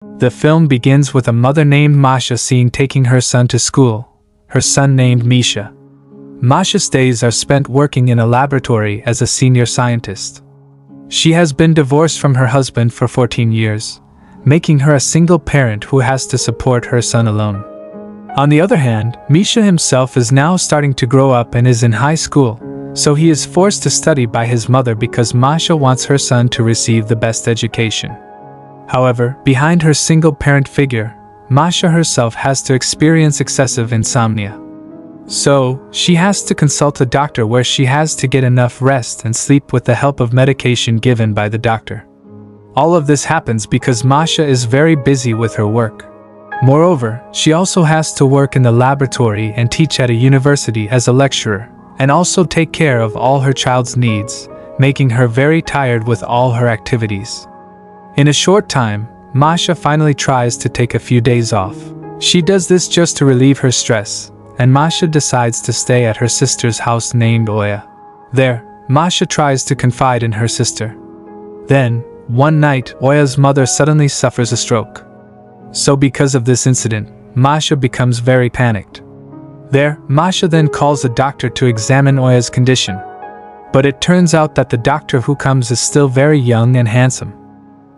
The film begins with a mother named Masha taking her son to school, her son named Misha. Masha's days are spent working in a laboratory as a senior scientist. She has been divorced from her husband for 14 years, making her a single parent who has to support her son alone. On the other hand, Misha himself is now starting to grow up and is in high school, so he is forced to study by his mother because Masha wants her son to receive the best education. However, behind her single-parent figure, Masha herself has to experience excessive insomnia. So, she has to consult a doctor where she has to get enough rest and sleep with the help of medication given by the doctor. All of this happens because Masha is very busy with her work. Moreover, she also has to work in the laboratory and teach at a university as a lecturer, and also take care of all her child's needs, making her very tired with all her activities. In a short time, Masha finally tries to take a few days off. She does this just to relieve her stress, and Masha decides to stay at her sister's house named Oya. There, Masha tries to confide in her sister. Then, one night, Oya's mother suddenly suffers a stroke. So because of this incident, Masha becomes very panicked. There, Masha then calls a doctor to examine Oya's condition. But it turns out that the doctor who comes is still very young and handsome.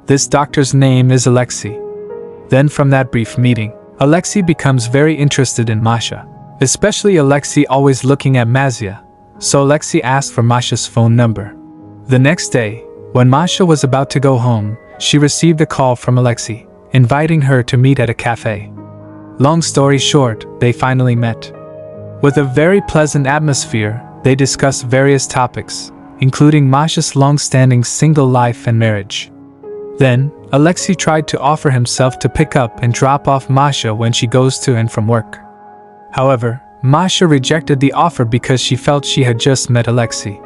This doctor's name is Alexei. Then from that brief meeting, Alexei becomes very interested in Masha. Especially Alexei always looking at Mazia, so Alexei asked for Masha's phone number. The next day, when Masha was about to go home, she received a call from Alexei, inviting her to meet at a cafe. Long story short, they finally met. With a very pleasant atmosphere, they discussed various topics, including Masha's long-standing single life and marriage. Then, Alexei tried to offer himself to pick up and drop off Masha when she goes to and from work. However, Masha rejected the offer because she felt she had just met Alexei.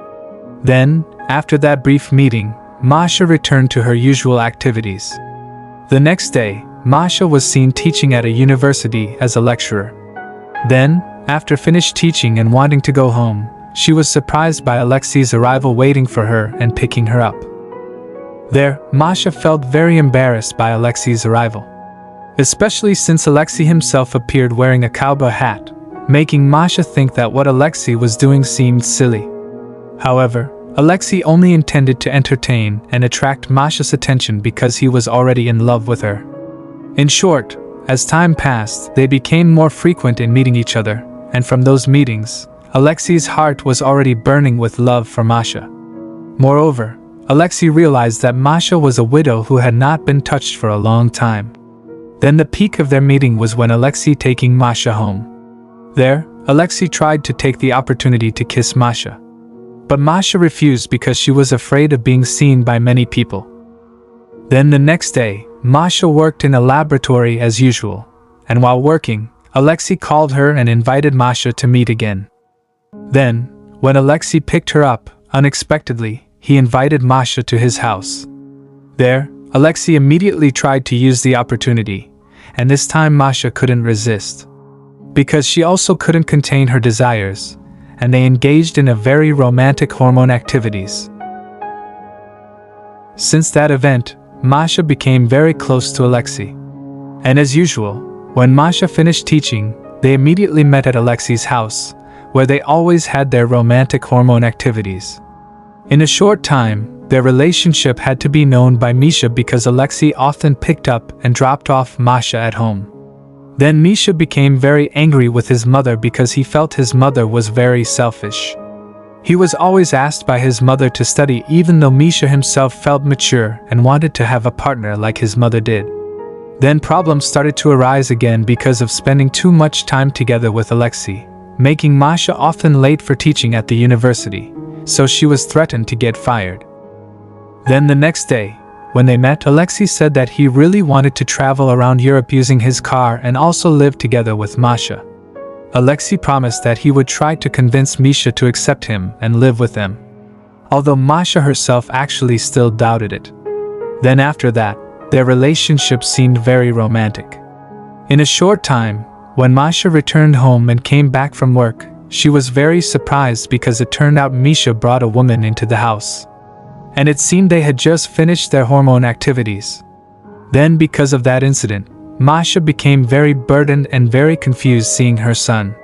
Then, after that brief meeting, Masha returned to her usual activities. The next day, Masha was seen teaching at a university as a lecturer. Then, after finished teaching and wanting to go home, she was surprised by Alexei's arrival waiting for her and picking her up. There, Masha felt very embarrassed by Alexei's arrival, especially since Alexei himself appeared wearing a cowboy hat, making Masha think that what Alexei was doing seemed silly. However, Alexei only intended to entertain and attract Masha's attention because he was already in love with her. In short, as time passed, they became more frequent in meeting each other, and from those meetings, Alexei's heart was already burning with love for Masha. Moreover, Alexei realized that Masha was a widow who had not been touched for a long time. Then the peak of their meeting was when Alexei taking Masha home. There, Alexei tried to take the opportunity to kiss Masha. But Masha refused because she was afraid of being seen by many people. Then the next day, Masha worked in a laboratory as usual, and while working, Alexei called her and invited Masha to meet again. Then, when Alexei picked her up, unexpectedly, he invited Masha to his house. There, Alexei immediately tried to use the opportunity, and this time Masha couldn't resist. Because she also couldn't contain her desires, and they engaged in a very romantic hormone activities. Since that event, Masha became very close to Alexei. And as usual, when Masha finished teaching, they immediately met at Alexei's house, where they always had their romantic hormone activities. In a short time, their relationship had to be known by Misha because Alexei often picked up and dropped off Masha at home. Then Misha became very angry with his mother because he felt his mother was very selfish. He was always asked by his mother to study even though Misha himself felt mature and wanted to have a partner like his mother did. Then problems started to arise again because of spending too much time together with Alexei, making Masha often late for teaching at the university, so she was threatened to get fired. Then the next day, when they met, Alexei said that he really wanted to travel around Europe using his car and also live together with Masha. Alexei promised that he would try to convince Misha to accept him and live with them, although Masha herself actually still doubted it. Then after that, their relationship seemed very romantic. In a short time, when Masha returned home and came back from work, she was very surprised because it turned out Misha brought a woman into the house. And it seemed they had just finished their hormone activities. Then, because of that incident, Masha became very burdened and very confused seeing her son.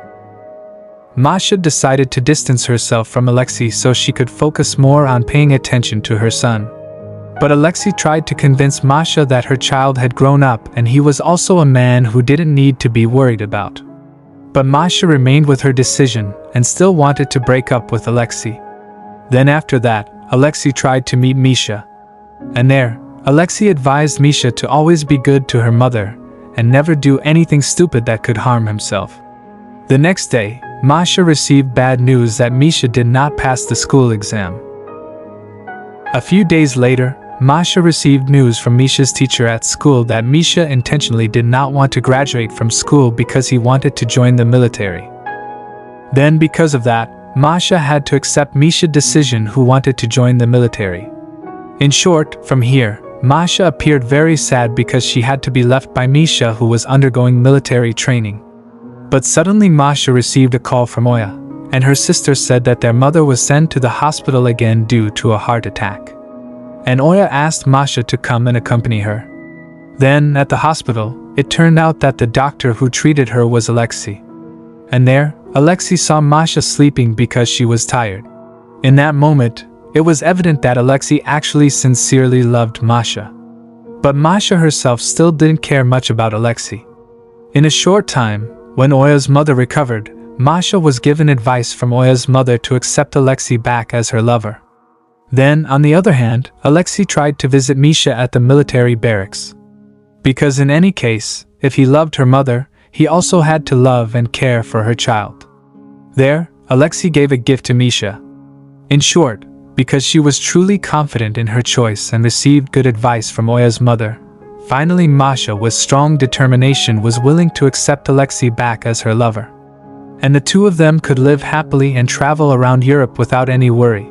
Masha decided to distance herself from Alexei so she could focus more on paying attention to her son. But Alexei tried to convince Masha that her child had grown up and he was also a man who didn't need to be worried about. But Masha remained with her decision and still wanted to break up with Alexei. Then after that, Alexei tried to meet Misha. And there, Alexei advised Misha to always be good to her mother and never do anything stupid that could harm himself. The next day, Masha received bad news that Misha did not pass the school exam. A few days later, Masha received news from Misha's teacher at school that Misha intentionally did not want to graduate from school because he wanted to join the military. Then, because of that, Masha had to accept Misha's decision who wanted to join the military. In short, from here, Masha appeared very sad because she had to be left by Misha who was undergoing military training. But suddenly Masha received a call from Oya, and her sister said that their mother was sent to the hospital again due to a heart attack. And Oya asked Masha to come and accompany her. Then, at the hospital, it turned out that the doctor who treated her was Alexei. And there, Alexei saw Masha sleeping because she was tired. In that moment, it was evident that Alexei actually sincerely loved Masha. But Masha herself still didn't care much about Alexei. In a short time, when Oya's mother recovered, Masha was given advice from Oya's mother to accept Alexei back as her lover. Then, on the other hand, Alexei tried to visit Misha at the military barracks. Because in any case, if he loved her mother, he also had to love and care for her child. There, Alexei gave a gift to Misha. In short, because she was truly confident in her choice and received good advice from Oya's mother, finally Masha with strong determination was willing to accept Alexei back as her lover. And the two of them could live happily and travel around Europe without any worry.